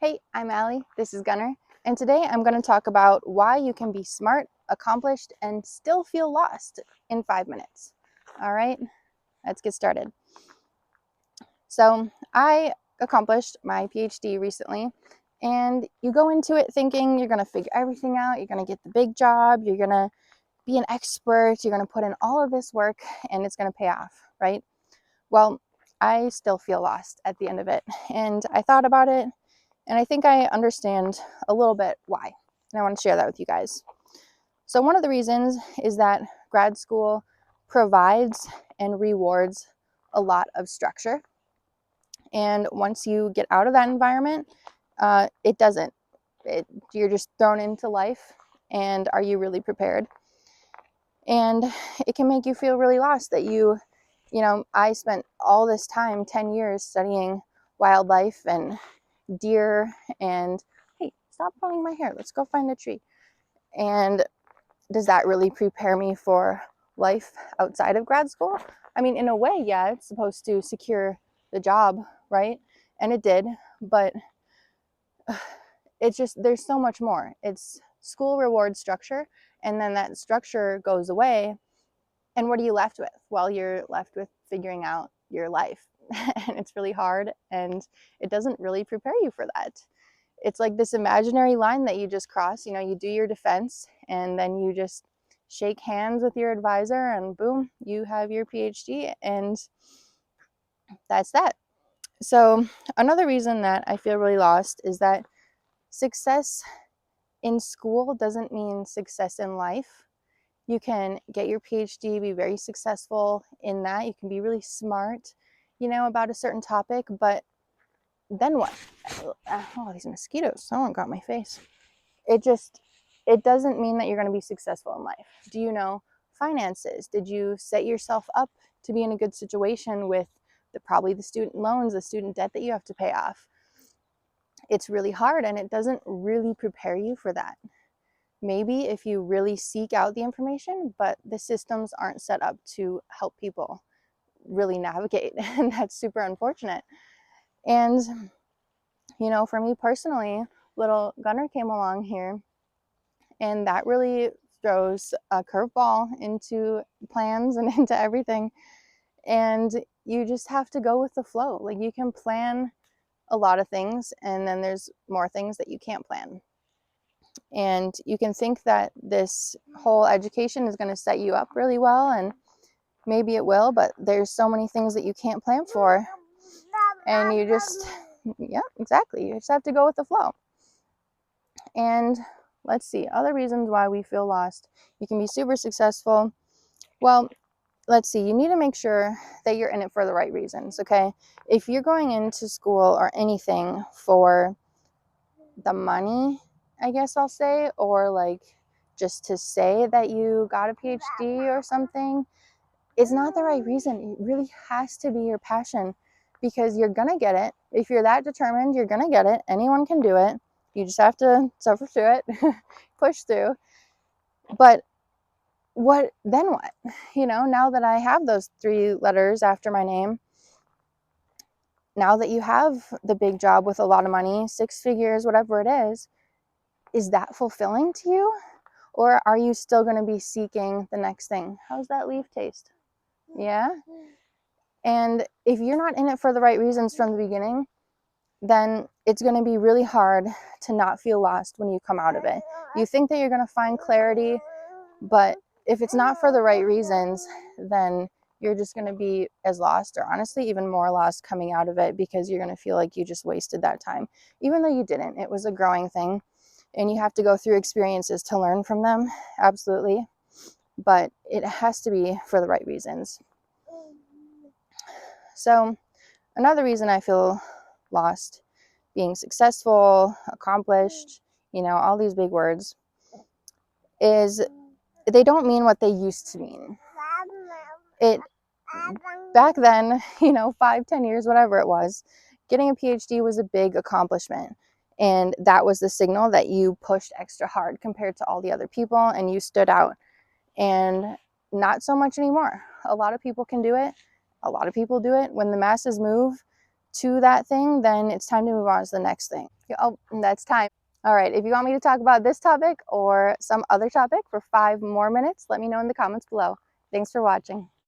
Hey, I'm Allie, this is Gunner, and today I'm going to talk about why you can be smart, accomplished, and still feel lost in 5 minutes. All right, let's get started. So, I accomplished my PhD recently, and you go into it thinking you're going to figure everything out, you're going to get the big job, you're going to be an expert, you're going to put in all of this work, and it's going to pay off, right? Well, I still feel lost at the end of it, and I thought about it. And I think I understand a little bit why. And I want to share that with you guys. So, one of the reasons is that grad school provides and rewards a lot of structure. And once you get out of that environment, it doesn't. You're just thrown into life. And are you really prepared? And it can make you feel really lost that I spent all this time, 10 years, studying wildlife and deer and hey, stop pulling my hair, let's go find a tree. And does that really prepare me for life outside of grad school? I mean, in a way, yeah, it's supposed to secure the job, right? And it did, but it's just there's so much more. It's school reward structure, and then that structure goes away, and what are you left with? Well, you're left with figuring out your life. And it's really hard, and it doesn't really prepare you for that. It's like this imaginary line that you just cross. You do your defense, and then you just shake hands with your advisor, and boom, you have your PhD, and that's that. So, another reason that I feel really lost is that success in school doesn't mean success in life. You can get your PhD, be very successful in that. You can be really smart, about a certain topic, but then what? Oh, these mosquitoes, someone got my face. It doesn't mean that you're going to be successful in life. Do you know finances? Did you set yourself up to be in a good situation with probably the student loans, the student debt that you have to pay off? It's really hard, and it doesn't really prepare you for that. Maybe if you really seek out the information, but the systems aren't set up to help people really navigate, and that's super unfortunate. And for me personally, little Gunner came along here, and that really throws a curveball into plans and into everything. And you just have to go with the flow. Like, you can plan a lot of things, and then there's more things that you can't plan. And you can think that this whole education is going to set you up really well, and maybe it will, but there's so many things that you can't plan for. And yeah, exactly. You just have to go with the flow. And let's see, other reasons why we feel lost. You can be super successful. Well, let's see, you need to make sure that you're in it for the right reasons, okay? If you're going into school or anything for the money, I guess I'll say, or like just to say that you got a PhD or something, it's not the right reason. It really has to be your passion, because you're gonna get it. If you're that determined, you're gonna get it. Anyone can do it. You just have to suffer through it, push through. But what then what? Now that I have those 3 letters after my name, now that you have the big job with a lot of money, 6 figures, whatever it is that fulfilling to you? Or are you still going to be seeking the next thing? How's that leaf taste? Yeah? And if you're not in it for the right reasons from the beginning, then it's going to be really hard to not feel lost when you come out of it. You think that you're going to find clarity, but if it's not for the right reasons, then you're just going to be as lost, or honestly even more lost coming out of it, because you're going to feel like you just wasted that time, even though you didn't. It was a growing thing, and you have to go through experiences to learn from them, absolutely, but it has to be for the right reasons. So another reason I feel lost, being successful, accomplished, all these big words, is they don't mean what they used to mean. Back then, 5-10 years, whatever it was, getting a PhD was a big accomplishment, and that was the signal that you pushed extra hard compared to all the other people, and you stood out. And not so much anymore. A lot of people can do it. A lot of people do it. When the masses move to that thing, then it's time to move on to the next thing. Oh, that's time. All right, if you want me to talk about this topic or some other topic for 5 more minutes, let me know in the comments below. Thanks for watching.